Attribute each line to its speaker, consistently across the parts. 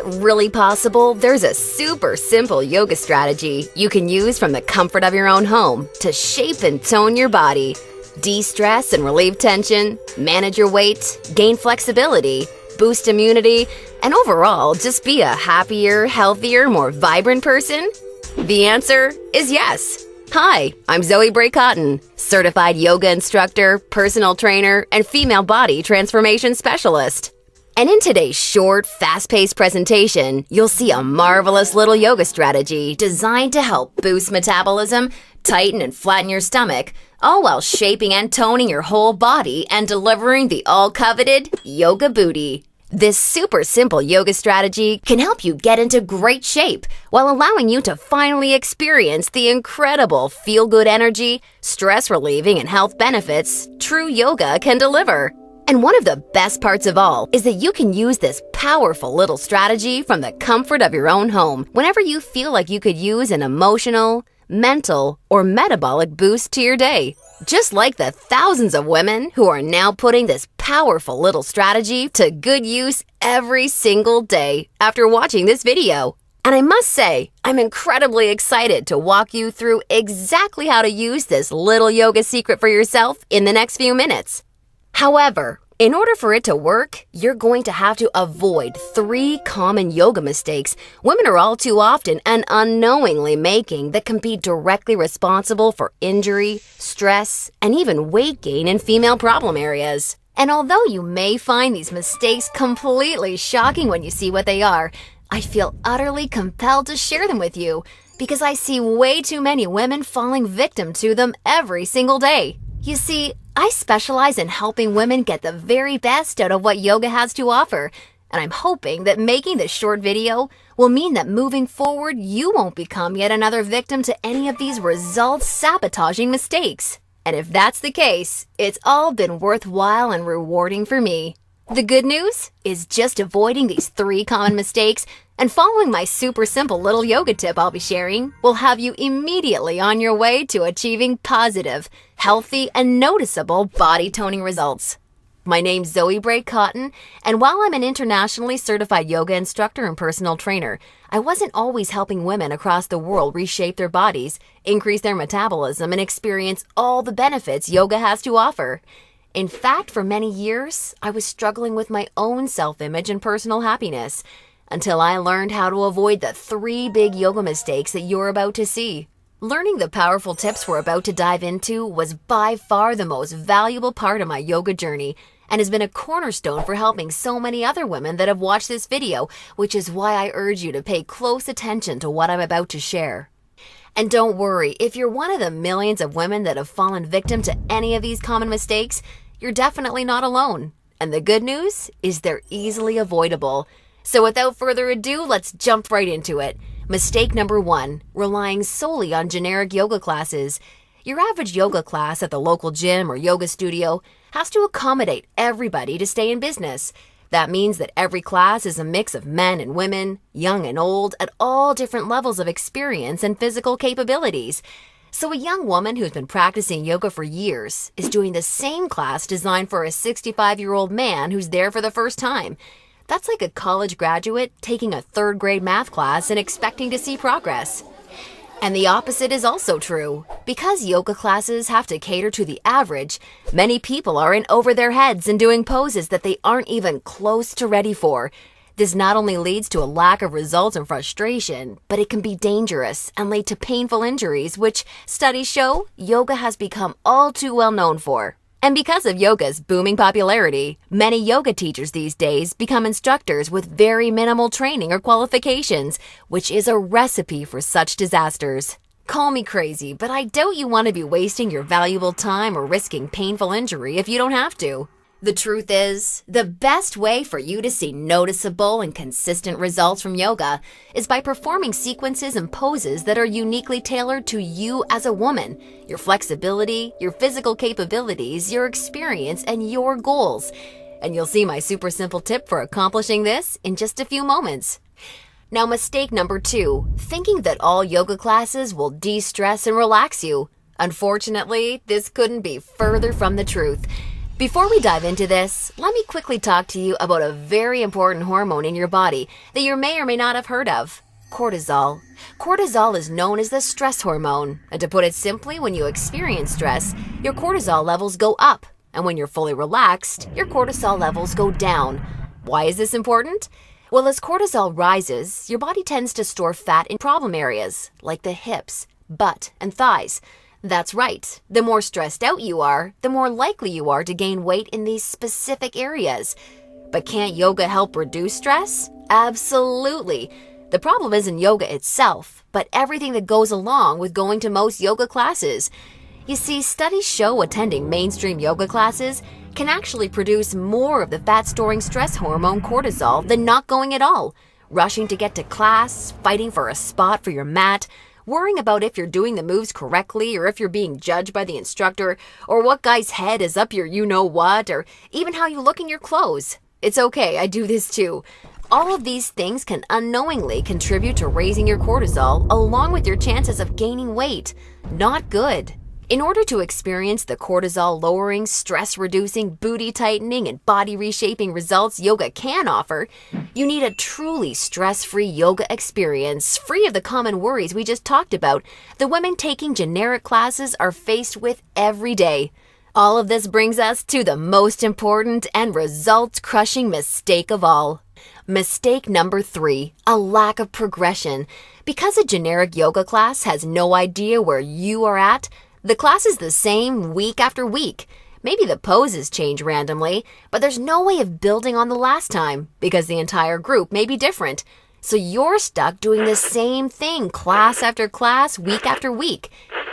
Speaker 1: it really possible? There's a super simple yoga strategy you can use from the comfort of your own home to shape and tone your body, de-stress and relieve tension, manage your weight, gain flexibility, boost immunity, and overall just be a happier, healthier, more vibrant person? The answer is yes. Hi, I'm Zoe Bray-Cotton, certified yoga instructor, personal trainer, and female body transformation specialist. And in today's short, fast-paced presentation, you'll see a marvelous little yoga strategy designed to help boost metabolism, tighten and flatten your stomach, all while shaping and toning your whole body and delivering the all-coveted yoga booty. This super simple yoga strategy can help you get into great shape while allowing you to finally experience the incredible feel-good energy, stress-relieving, and health benefits true yoga can deliver. And one of the best parts of all is that you can use this powerful little strategy from the comfort of your own home whenever you feel like you could use an emotional, mental, or metabolic boost to your day. Just like the thousands of women who are now putting this powerful little strategy to good use every single day after watching this video. And I must say, I'm incredibly excited to walk you through exactly how to use this little yoga secret for yourself in the next few minutes. However, in order for it to work, you're going to have to avoid 3 common yoga mistakes women are all too often and unknowingly making that can be directly responsible for injury, stress, and even weight gain in female problem areas. And although you may find these mistakes completely shocking when you see what they are, I feel utterly compelled to share them with you because I see way too many women falling victim to them every single day. You see, I specialize in helping women get the very best out of what yoga has to offer, and I'm hoping that making this short video will mean that moving forward, you won't become yet another victim to any of these results-sabotaging mistakes. And if that's the case, it's all been worthwhile and rewarding for me. The good news is just avoiding these 3 common mistakes and following my super simple little yoga tip I'll be sharing will have you immediately on your way to achieving positive, healthy, and noticeable body toning results. My name's Zoe Bray-Cotton, and while I'm an internationally certified yoga instructor and personal trainer, I wasn't always helping women across the world reshape their bodies, increase their metabolism, and experience all the benefits yoga has to offer. In fact, for many years, I was struggling with my own self-image and personal happiness until I learned how to avoid the 3 big yoga mistakes that you're about to see. Learning the powerful tips we're about to dive into was by far the most valuable part of my yoga journey and has been a cornerstone for helping so many other women that have watched this video, which is why I urge you to pay close attention to what I'm about to share. And don't worry, if you're one of the millions of women that have fallen victim to any of these common mistakes, you're definitely not alone. And the good news is they're easily avoidable. So without further ado, let's jump right into it. Mistake number 1, relying solely on generic yoga classes. Your average yoga class at the local gym or yoga studio has to accommodate everybody to stay in business. That means that every class is a mix of men and women, young and old, at all different levels of experience and physical capabilities. So a young woman who's been practicing yoga for years is doing the same class designed for a 65-year-old man who's there for the first time. That's like a college graduate taking a 3rd grade math class and expecting to see progress. And the opposite is also true. Because yoga classes have to cater to the average, many people are in over their heads and doing poses that they aren't even close to ready for. This not only leads to a lack of results and frustration, but it can be dangerous and lead to painful injuries, which studies show yoga has become all too well known for. And because of yoga's booming popularity, many yoga teachers these days become instructors with very minimal training or qualifications, which is a recipe for such disasters. Call me crazy, but I doubt you want to be wasting your valuable time or risking painful injury if you don't have to. The truth is, the best way for you to see noticeable and consistent results from yoga is by performing sequences and poses that are uniquely tailored to you as a woman, your flexibility, your physical capabilities, your experience, and your goals. And you'll see my super simple tip for accomplishing this in just a few moments. Now, mistake number 2, thinking that all yoga classes will de-stress and relax you. Unfortunately, this couldn't be further from the truth. Before we dive into this, let me quickly talk to you about a very important hormone in your body that you may or may not have heard of: cortisol. Cortisol is known as the stress hormone, and to put it simply, when you experience stress, your cortisol levels go up, and when you're fully relaxed, your cortisol levels go down. Why is this important? Well, as cortisol rises, your body tends to store fat in problem areas, like the hips, butt, and thighs. That's right. The more stressed out you are, the more likely you are to gain weight in these specific areas. But can't yoga help reduce stress? Absolutely. The problem isn't yoga itself, but everything that goes along with going to most yoga classes. You see, studies show attending mainstream yoga classes can actually produce more of the fat-storing stress hormone cortisol than not going at all. Rushing to get to class, fighting for a spot for your mat, worrying about if you're doing the moves correctly or if you're being judged by the instructor, or what guy's head is up your you-know-what, or even how you look in your clothes. It's okay, I do this too. All of these things can unknowingly contribute to raising your cortisol along with your chances of gaining weight. Not good. In order to experience the cortisol-lowering, stress-reducing, booty-tightening, and body-reshaping results yoga can offer, you need a truly stress-free yoga experience, free of the common worries we just talked about the women taking generic classes are faced with every day. All of this brings us to the most important and results-crushing mistake of all. Mistake number 3, a lack of progression. Because a generic yoga class has no idea where you are at, the class is the same week after week. Maybe the poses change randomly, but there's no way of building on the last time because the entire group may be different. So you're stuck doing the same thing class after class, week after week.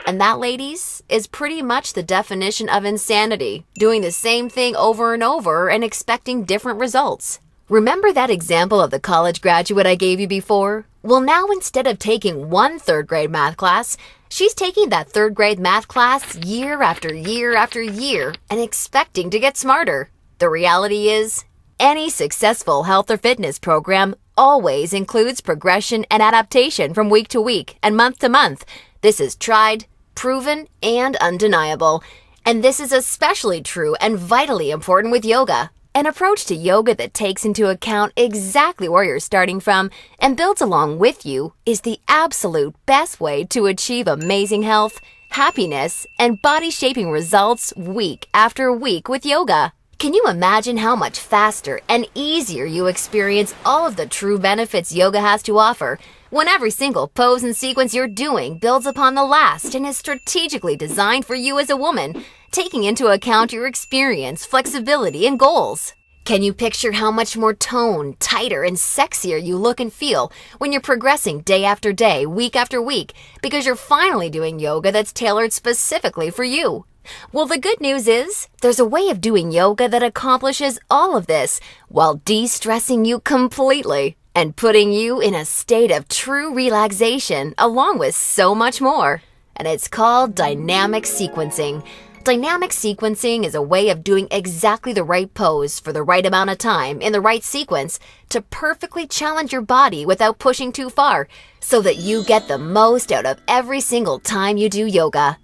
Speaker 1: And that, ladies, is pretty much the definition of insanity, doing the same thing over and over and expecting different results. Remember that example of the college graduate I gave you before? Well, now instead of taking one third-grade math class, she's taking that third-grade math class year after year after year and expecting to get smarter. The reality is, any successful health or fitness program always includes progression and adaptation from week to week and month to month. This is tried, proven, and undeniable. And this is especially true and vitally important with yoga. An approach to yoga that takes into account exactly where you're starting from and builds along with you is the absolute best way to achieve amazing health, happiness, and body-shaping results week after week with yoga. Can you imagine how much faster and easier you experience all of the true benefits yoga has to offer when every single pose and sequence you're doing builds upon the last and is strategically designed for you as a woman, taking into account your experience, flexibility, and goals? Can you picture how much more toned, tighter, and sexier you look and feel when you're progressing day after day, week after week, because you're finally doing yoga that's tailored specifically for you? Well, the good news is, there's a way of doing yoga that accomplishes all of this while de-stressing you completely and putting you in a state of true relaxation along with so much more. And it's called dynamic sequencing. Dynamic sequencing is a way of doing exactly the right pose for the right amount of time in the right sequence to perfectly challenge your body without pushing too far so that you get the most out of every single time you do yoga.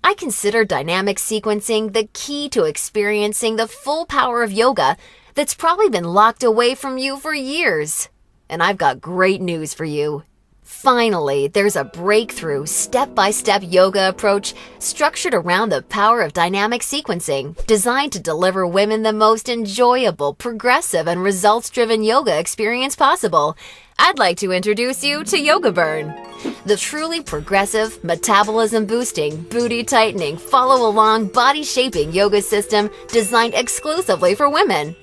Speaker 1: I consider dynamic sequencing the key to experiencing the full power of yoga that's probably been locked away from you for years. And I've got great news for you. Finally, there's a breakthrough, step-by-step yoga approach structured around the power of dynamic sequencing, designed to deliver women the most enjoyable, progressive, and results-driven yoga experience possible. I'd like to introduce you to Yoga Burn, the truly progressive, metabolism-boosting, booty-tightening, follow-along, body-shaping yoga system designed exclusively for women.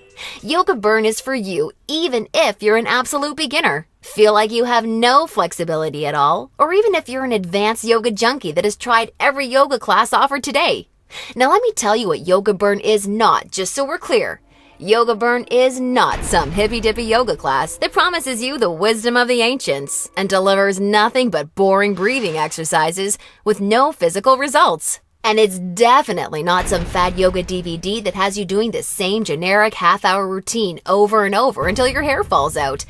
Speaker 1: Yoga Burn is for you even if you're an absolute beginner, feel like you have no flexibility at all, or even if you're an advanced yoga junkie that has tried every yoga class offered today. Now let me tell you what Yoga Burn is not, just so we're clear. Yoga Burn is not some hippy-dippy yoga class that promises you the wisdom of the ancients and delivers nothing but boring breathing exercises with no physical results. And it's definitely not some fad yoga DVD that has you doing the same generic half-hour routine over and over until your hair falls out.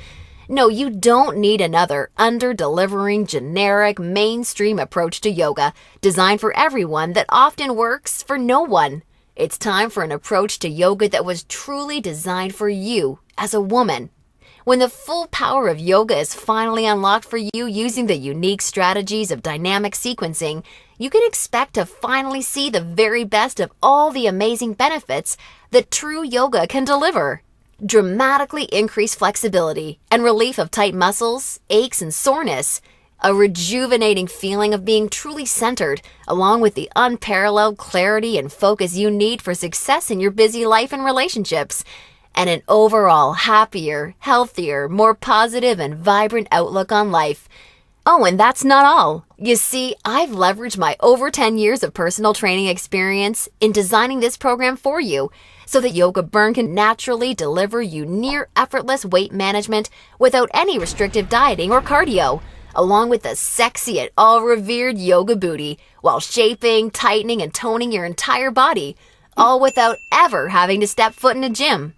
Speaker 1: No, you don't need another under-delivering, generic, mainstream approach to yoga designed for everyone that often works for no one. It's time for an approach to yoga that was truly designed for you as a woman. When the full power of yoga is finally unlocked for you using the unique strategies of dynamic sequencing, you can expect to finally see the very best of all the amazing benefits that true yoga can deliver. Dramatically increased flexibility and relief of tight muscles, aches, and soreness. A rejuvenating feeling of being truly centered, along with the unparalleled clarity and focus you need for success in your busy life and relationships. And an overall happier, healthier, more positive and vibrant outlook on life. Oh, and that's not all. You see, I've leveraged my over 10 years of personal training experience in designing this program for you so that Yoga Burn can naturally deliver you near effortless weight management without any restrictive dieting or cardio, along with the sexy and all-revered yoga booty while shaping, tightening, and toning your entire body, all without ever having to step foot in a gym.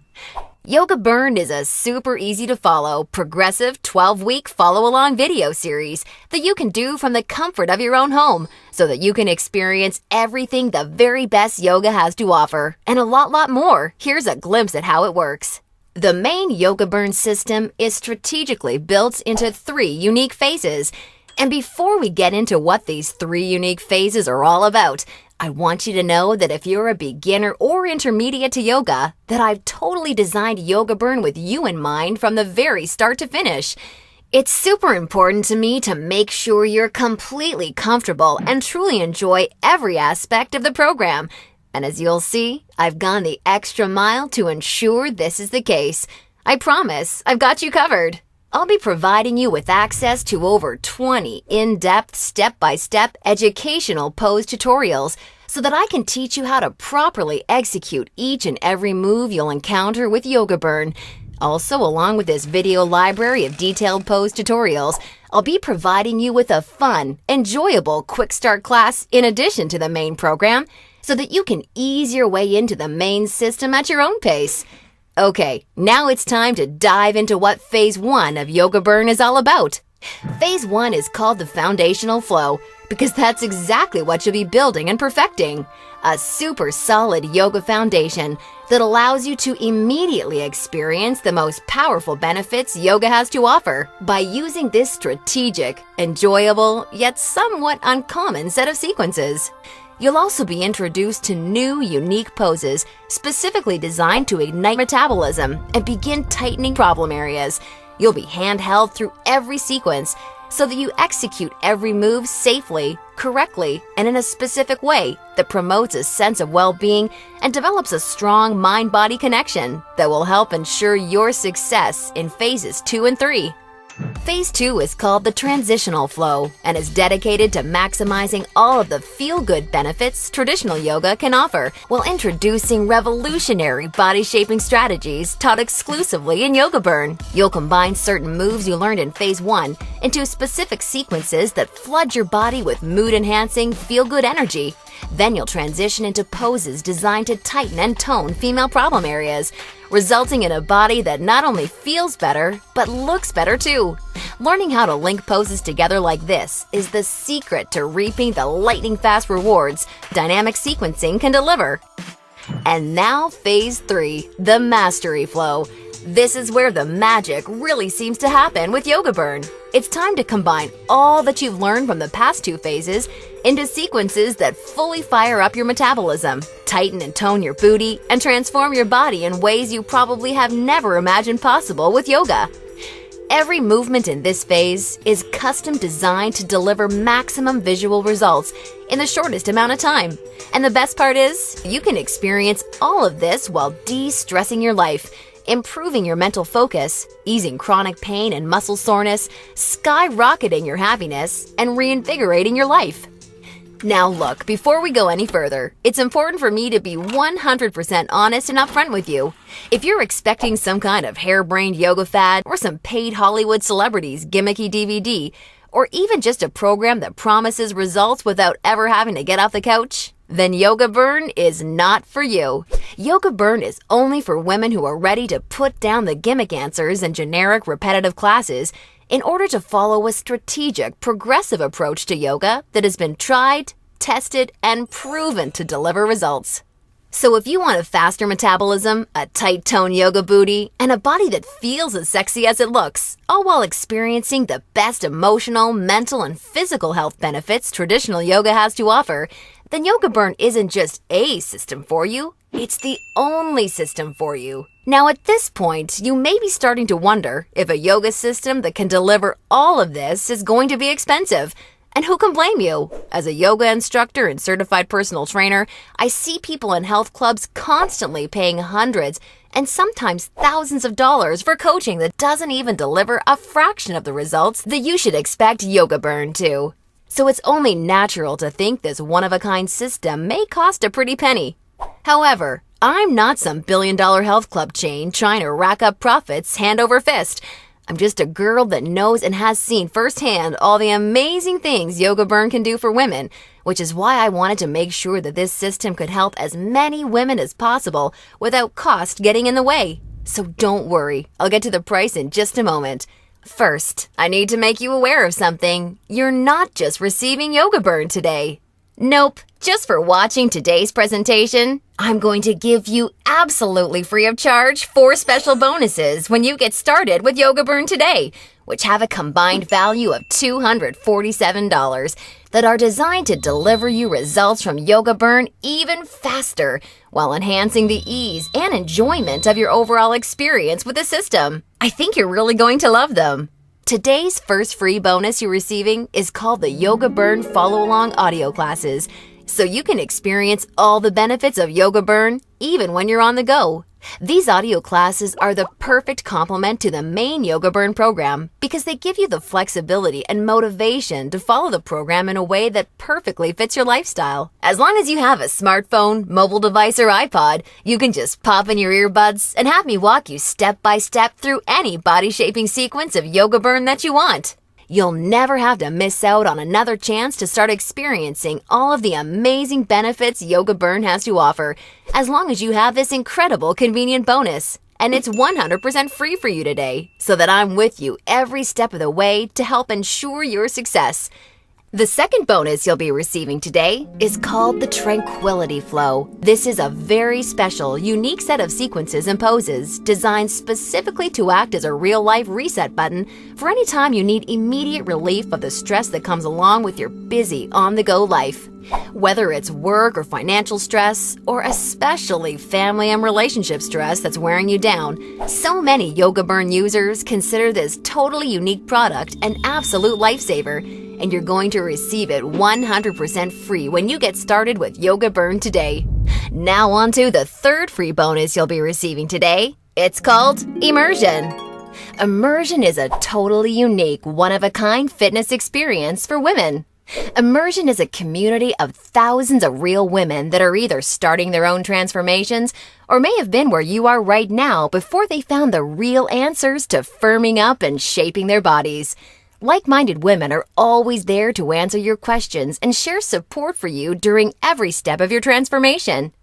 Speaker 1: Yoga Burn is a super easy to follow, progressive 12-week follow-along video series that you can do from the comfort of your own home so that you can experience everything the very best yoga has to offer and a lot more. Here's a glimpse at how it works. The main Yoga Burn system is strategically built into 3 unique phases. And before we get into what these 3 unique phases are all about, I want you to know that if you're a beginner or intermediate to yoga, that I've totally designed Yoga Burn with you in mind from the very start to finish. It's super important to me to make sure you're completely comfortable and truly enjoy every aspect of the program. And as you'll see, I've gone the extra mile to ensure this is the case. I promise, I've got you covered. I'll be providing you with access to over 20 in-depth, step-by-step educational pose tutorials so that I can teach you how to properly execute each and every move you'll encounter with Yoga Burn. Also, along with this video library of detailed pose tutorials, I'll be providing you with a fun, enjoyable quick start class in addition to the main program so that you can ease your way into the main system at your own pace. Okay, now it's time to dive into what Phase 1 of Yoga Burn is all about. Phase 1 is called the foundational flow because that's exactly what you'll be building and perfecting. A super solid yoga foundation that allows you to immediately experience the most powerful benefits yoga has to offer by using this strategic, enjoyable, yet somewhat uncommon set of sequences. You'll also be introduced to new, unique poses specifically designed to ignite metabolism and begin tightening problem areas. You'll be handheld through every sequence so that you execute every move safely, correctly, and in a specific way that promotes a sense of well-being and develops a strong mind-body connection that will help ensure your success in phases 2 and 3. Phase 2 is called the transitional flow and is dedicated to maximizing all of the feel-good benefits traditional yoga can offer while introducing revolutionary body-shaping strategies taught exclusively in Yoga Burn. You'll combine certain moves you learned in Phase 1 into specific sequences that flood your body with mood-enhancing, feel-good energy. Then you'll transition into poses designed to tighten and tone female problem areas, resulting in a body that not only feels better, but looks better too. Learning how to link poses together like this is the secret to reaping the lightning-fast rewards dynamic sequencing can deliver. And now Phase 3, the mastery flow. This is where the magic really seems to happen with Yoga Burn. It's time to combine all that you've learned from the past 2 phases into sequences that fully fire up your metabolism, tighten and tone your booty, and transform your body in ways you probably have never imagined possible with yoga. Every movement in this phase is custom designed to deliver maximum visual results in the shortest amount of time. And the best part is, you can experience all of this while de-stressing your life, improving your mental focus, easing chronic pain and muscle soreness, skyrocketing your happiness, and reinvigorating your life. Now look, before we go any further, it's important for me to be 100% honest and upfront with you. If you're expecting some kind of harebrained yoga fad or some paid Hollywood celebrities gimmicky DVD, or even just a program that promises results without ever having to get off the couch, then Yoga Burn is not for you. Yoga Burn is only for women who are ready to put down the gimmick answers and generic repetitive classes in order to follow a strategic, progressive approach to yoga that has been tried, tested, and proven to deliver results. So if you want a faster metabolism, a tight-toned yoga booty, and a body that feels as sexy as it looks, all while experiencing the best emotional, mental, and physical health benefits traditional yoga has to offer, then Yoga Burn isn't just a system for you, it's the only system for you. Now at this point, you may be starting to wonder if a yoga system that can deliver all of this is going to be expensive. And who can blame you? As a yoga instructor and certified personal trainer, I see people in health clubs constantly paying hundreds and sometimes thousands of dollars for coaching that doesn't even deliver a fraction of the results that you should expect Yoga Burn to. So it's only natural to think this one-of-a-kind system may cost a pretty penny. However, I'm not some billion-dollar health club chain trying to rack up profits hand over fist. I'm just a girl that knows and has seen firsthand all the amazing things Yoga Burn can do for women, which is why I wanted to make sure that this system could help as many women as possible without cost getting in the way. So don't worry, I'll get to the price in just a moment. First, I need to make you aware of something. You're not just receiving Yoga Burn today. Nope, just for watching today's presentation, I'm going to give you absolutely free of charge 4 special bonuses when you get started with Yoga Burn today, which have a combined value of $247 that are designed to deliver you results from Yoga Burn even faster while enhancing the ease and enjoyment of your overall experience with the system. I think you're really going to love them. Today's first free bonus you're receiving is called the Yoga Burn Follow-Along Audio Classes, so you can experience all the benefits of Yoga Burn even when you're on the go. These audio classes are the perfect complement to the main Yoga Burn program because they give you the flexibility and motivation to follow the program in a way that perfectly fits your lifestyle. As long as you have a smartphone, mobile device, or iPod, you can just pop in your earbuds and have me walk you step by step through any body-shaping sequence of Yoga Burn that you want. You'll never have to miss out on another chance to start experiencing all of the amazing benefits Yoga Burn has to offer, as long as you have this incredible convenient bonus. And it's 100% free for you today, so that I'm with you every step of the way to help ensure your success. The second bonus you'll be receiving today is called the Tranquility Flow. This is a very special, unique set of sequences and poses designed specifically to act as a real-life reset button for any time you need immediate relief of the stress that comes along with your busy, on-the-go life. Whether it's work or financial stress, or especially family and relationship stress that's wearing you down, so many Yoga Burn users consider this totally unique product an absolute lifesaver, and you're going to receive it 100% free when you get started with Yoga Burn today. Now on to the third free bonus you'll be receiving today. It's called Immersion. Immersion is a totally unique, one-of-a-kind fitness experience for women. Immersion is a community of thousands of real women that are either starting their own transformations or may have been where you are right now before they found the real answers to firming up and shaping their bodies. Like-minded women are always there to answer your questions and share support for you during every step of your transformation.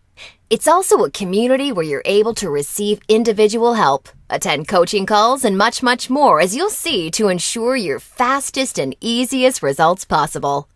Speaker 1: It's also a community where you're able to receive individual help, attend coaching calls, and much, much more, as you'll see, to ensure your fastest and easiest results possible.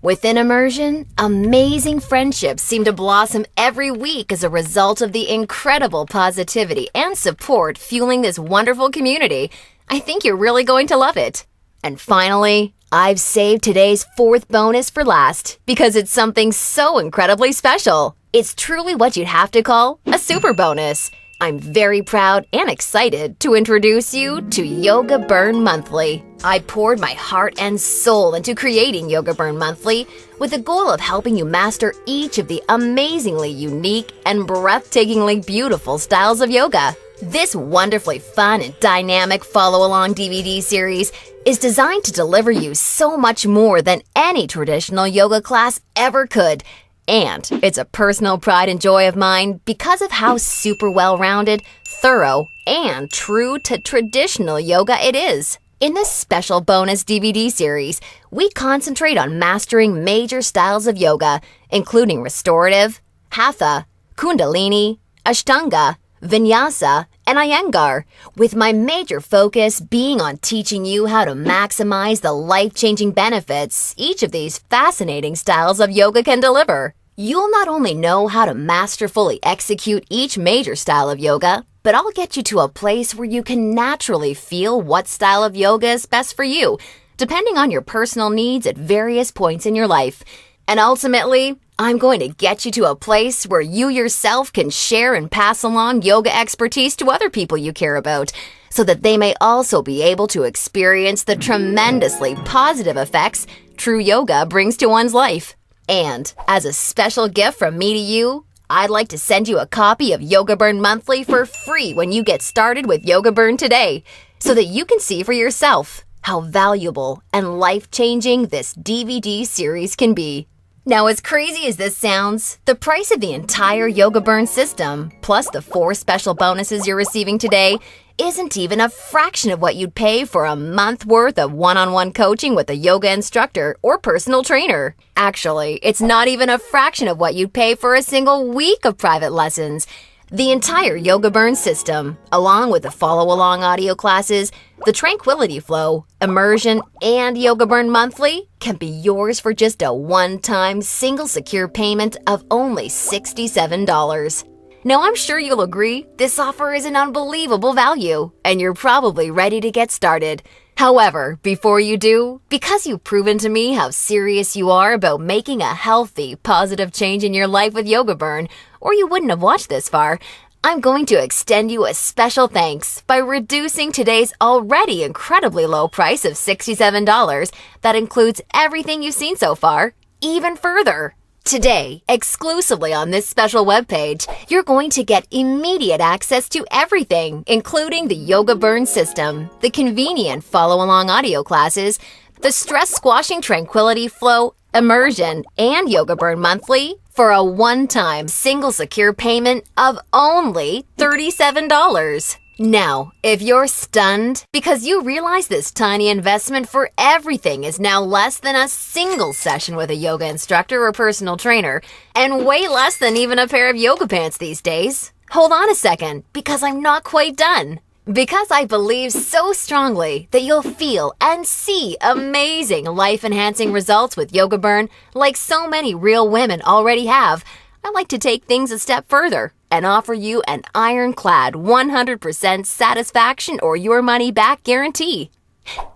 Speaker 1: Within Immersion, amazing friendships seem to blossom every week as a result of the incredible positivity and support fueling this wonderful community. I think you're really going to love it. And finally, I've saved today's fourth bonus for last because it's something so incredibly special. It's truly what you'd have to call a super bonus. I'm very proud and excited to introduce you to Yoga Burn Monthly. I poured my heart and soul into creating Yoga Burn Monthly with the goal of helping you master each of the amazingly unique and breathtakingly beautiful styles of yoga. This wonderfully fun and dynamic follow-along DVD series is designed to deliver you so much more than any traditional yoga class ever could. And it's a personal pride and joy of mine because of how super well-rounded, thorough, and true to traditional yoga it is. In this special bonus DVD series, we concentrate on mastering major styles of yoga, including restorative, hatha, kundalini, ashtanga, vinyasa, and iyengar, with my major focus being on teaching you how to maximize the life-changing benefits each of these fascinating styles of yoga can deliver. You'll not only know how to masterfully execute each major style of yoga, but I'll get you to a place where you can naturally feel what style of yoga is best for you, depending on your personal needs at various points in your life. And ultimately, I'm going to get you to a place where you yourself can share and pass along yoga expertise to other people you care about, so that they may also be able to experience the tremendously positive effects true yoga brings to one's life. And as a special gift from me to you, I'd like to send you a copy of Yoga Burn Monthly for free when you get started with Yoga Burn today, so that you can see for yourself how valuable and life-changing this DVD series can be. Now, as crazy as this sounds, the price of the entire Yoga Burn system, plus the 4 special bonuses you're receiving today, isn't even a fraction of what you'd pay for a month worth of one-on-one coaching with a yoga instructor or personal trainer. Actually, it's not even a fraction of what you'd pay for a single week of private lessons. The entire Yoga Burn system, along with the follow-along audio classes, the Tranquility Flow, Immersion, and Yoga Burn Monthly, can be yours for just a one-time single secure payment of only $67. Now, I'm sure you'll agree this offer is an unbelievable value, and you're probably ready to get started. However, before you do, because you've proven to me how serious you are about making a healthy, positive change in your life with Yoga Burn, or you wouldn't have watched this far, I'm going to extend you a special thanks by reducing today's already incredibly low price of $67 that includes everything you've seen so far, even further. Today, exclusively on this special webpage, you're going to get immediate access to everything, including the Yoga Burn system, the convenient follow-along audio classes, the stress-squashing Tranquility Flow, Immersion, and Yoga Burn Monthly for a one-time single secure payment of only $37. Now, if you're stunned because you realize this tiny investment for everything is now less than a single session with a yoga instructor or personal trainer, and way less than even a pair of yoga pants these days, hold on a second, because I'm not quite done. Because I believe so strongly that you'll feel and see amazing life-enhancing results with Yoga Burn like so many real women already have, I like to take things a step further and offer you an ironclad 100% satisfaction or your money back guarantee.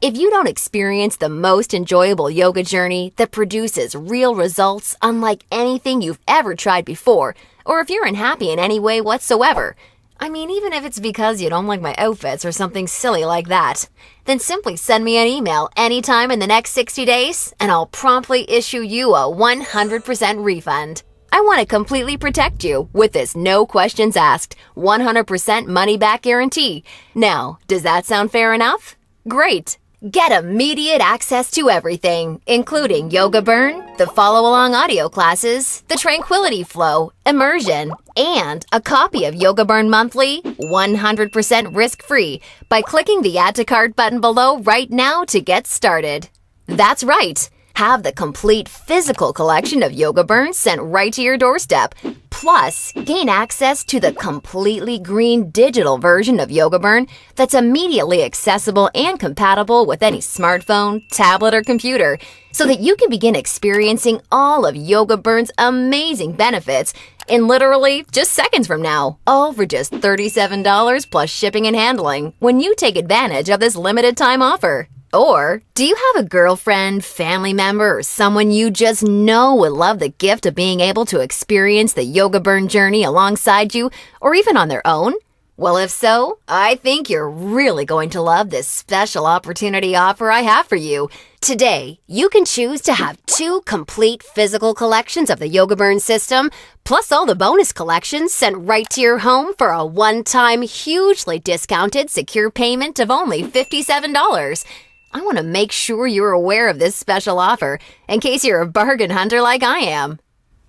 Speaker 1: If you don't experience the most enjoyable yoga journey that produces real results unlike anything you've ever tried before, or if you're unhappy in any way whatsoever, I mean, even if it's because you don't like my outfits or something silly like that, then simply send me an email anytime in the next 60 days and I'll promptly issue you a 100% refund. I want to completely protect you with this no questions asked, 100% money back guarantee. Now, does that sound fair enough? Great! Get immediate access to everything, including Yoga Burn, the follow-along audio classes, the Tranquility Flow, Immersion, and a copy of Yoga Burn Monthly, 100% risk-free, by clicking the Add to Cart button below right now to get started. That's right! Have the complete physical collection of Yoga Burn sent right to your doorstep. Plus, gain access to the completely green digital version of Yoga Burn that's immediately accessible and compatible with any smartphone, tablet, or computer, so that you can begin experiencing all of Yoga Burn's amazing benefits in literally just seconds from now, all for just $37 plus shipping and handling when you take advantage of this limited time offer. Or, do you have a girlfriend, family member, or someone you just know would love the gift of being able to experience the Yoga Burn journey alongside you, or even on their own? Well, if so, I think you're really going to love this special opportunity offer I have for you. Today, you can choose to have 2 complete physical collections of the Yoga Burn system, plus all the bonus collections sent right to your home for a one-time, hugely discounted, secure payment of only $57. I want to make sure you're aware of this special offer in case you're a bargain hunter like I am.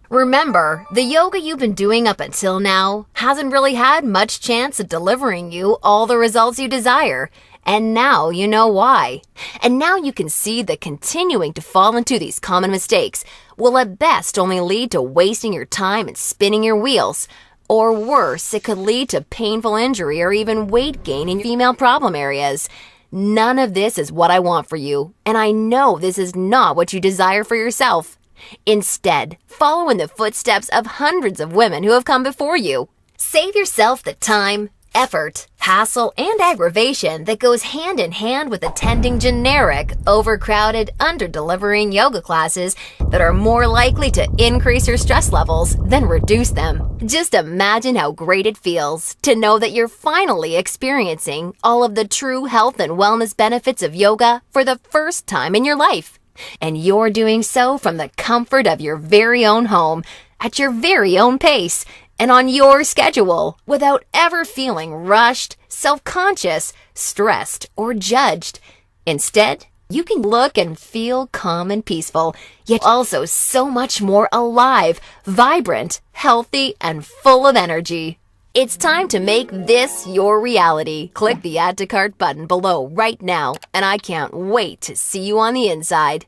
Speaker 1: Remember, the yoga you've been doing up until now hasn't really had much chance of delivering you all the results you desire. And now you know why. And now you can see that continuing to fall into these common mistakes will at best only lead to wasting your time and spinning your wheels. Or worse, it could lead to painful injury or even weight gain in your female problem areas. None of this is what I want for you, and I know this is not what you desire for yourself. Instead, follow in the footsteps of hundreds of women who have come before you. Save yourself the time, effort, hassle, and aggravation that goes hand in hand with attending generic, overcrowded, under-delivering yoga classes that are more likely to increase your stress levels than reduce them. Just imagine how great it feels to know that you're finally experiencing all of the true health and wellness benefits of yoga for the first time in your life. And you're doing so from the comfort of your very own home, at your very own pace, and on your schedule, without ever feeling rushed, self-conscious, stressed, or judged. Instead, you can look and feel calm and peaceful, yet also so much more alive, vibrant, healthy, and full of energy. It's time to make this your reality. Click the Add to Cart button below right now, and I can't wait to see you on the inside.